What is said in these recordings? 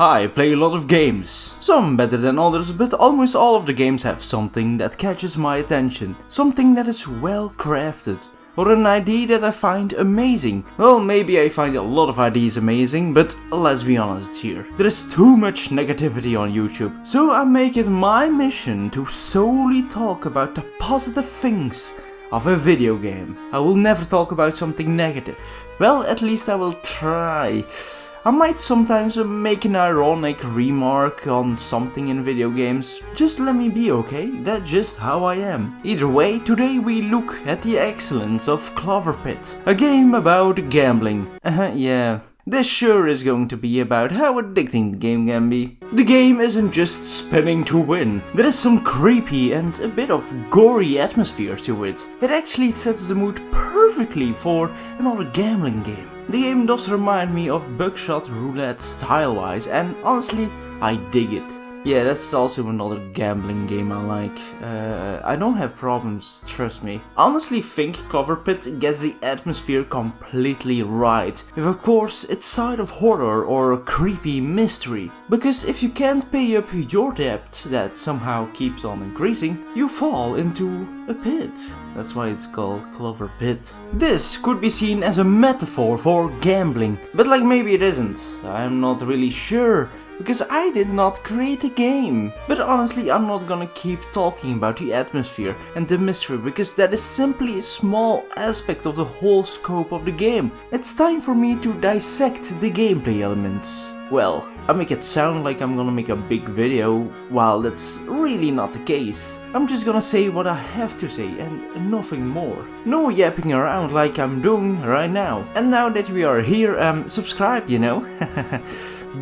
I play a lot of games, some better than others, but almost all of the games have something that catches my attention, something that is well crafted, or an idea that I find amazing. Well, maybe I find a lot of ideas amazing, but let's be honest here. There is too much negativity on YouTube, so I make it my mission to solely talk about the positive things of a video game. I will never talk about something negative. Well, at least I will try. I might sometimes make an ironic remark on something in video games. Just let me be, okay? That's just how I am. Either way, today we look at the excellence of Cloverpit, a game about gambling. Yeah. This sure is going to be about how addicting the game can be. The game isn't just spinning to win. There is some creepy and a bit of gory atmosphere to it. It actually sets the mood perfectly for another gambling game. The game does remind me of Buckshot Roulette style-wise, and honestly, I dig it. Yeah, that's also another gambling game I like. I don't have problems, trust me. I honestly think Cloverpit gets the atmosphere completely right, with of course its side of horror or creepy mystery. Because if you can't pay up your debt that somehow keeps on increasing, you fall into a pit. That's why it's called Cloverpit. This could be seen as a metaphor for gambling, but like maybe it isn't. I'm not really sure, because I did not create a game. But honestly, I'm not gonna keep talking about the atmosphere and the mystery, because that is simply a small aspect of the whole scope of the game. It's time for me to dissect the gameplay elements. Well, I make it sound like I'm gonna make a big video, while that's really not the case. I'm just gonna say what I have to say and nothing more. No yapping around like I'm doing right now. And now that we are here, subscribe, you know.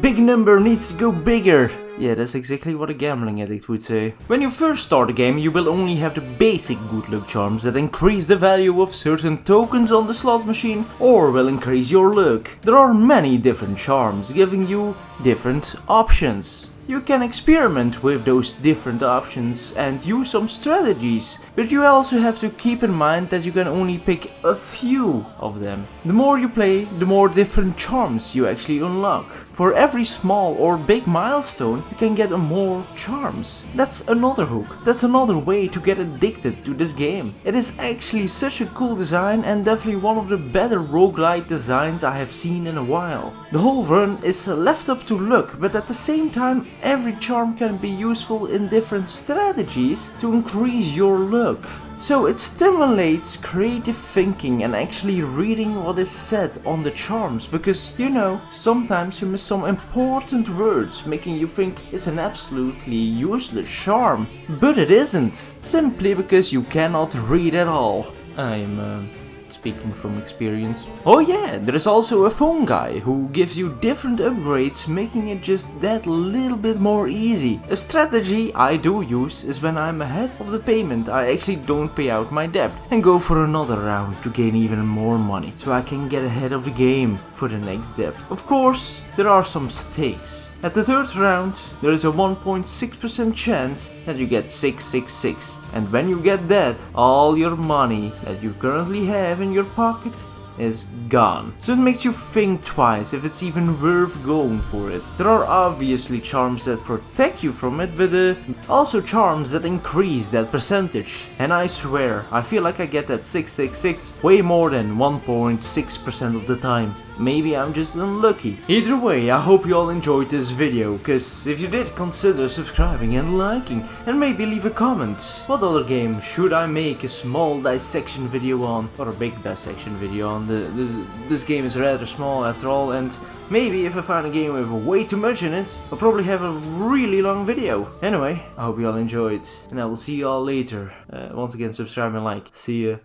Big number needs to go bigger. Yeah, that's exactly what a gambling addict would say. When you first start a game, you will only have the basic good luck charms that increase the value of certain tokens on the slot machine or will increase your luck. There are many different charms giving you different options. You can experiment with those different options and use some strategies, but you also have to keep in mind that you can only pick a few of them. The more you play, the more different charms you actually unlock. For every small or big milestone, you can get more charms. That's another hook. That's another way to get addicted to this game. It is actually such a cool design and definitely one of the better roguelike designs I have seen in a while. The whole run is left up to luck, but at the same time, every charm can be useful in different strategies to increase your luck. So it stimulates creative thinking and actually reading what is said on the charms, because you know, sometimes you miss some important words making you think it's an absolutely useless charm. But it isn't, simply because you cannot read at all. I'm speaking from experience. Oh yeah, there is also a phone guy who gives you different upgrades, making it just that little bit more easy. A strategy I do use is when I'm ahead of the payment, I actually don't pay out my debt and go for another round to gain even more money, so I can get ahead of the game for the next debt. Of course, there are some stakes. At the third round, there is a 1.6% chance that you get 666. And when you get that, all your money that you currently have in your pocket is gone. So it makes you think twice if it's even worth going for it. There are obviously charms that protect you from it, but also charms that increase that percentage. And I swear, I feel like I get that 666 way more than 1.6% of the time. Maybe I'm just unlucky. Either way, I hope you all enjoyed this video, cause if you did, consider subscribing and liking, and maybe leave a comment. What other game should I make a small dissection video on, or a big dissection video on? This game is rather small after all, and maybe if I find a game with way too much in it, I'll probably have a really long video. Anyway, I hope you all enjoyed, and I will see you all later. Once again, subscribe and like. See ya.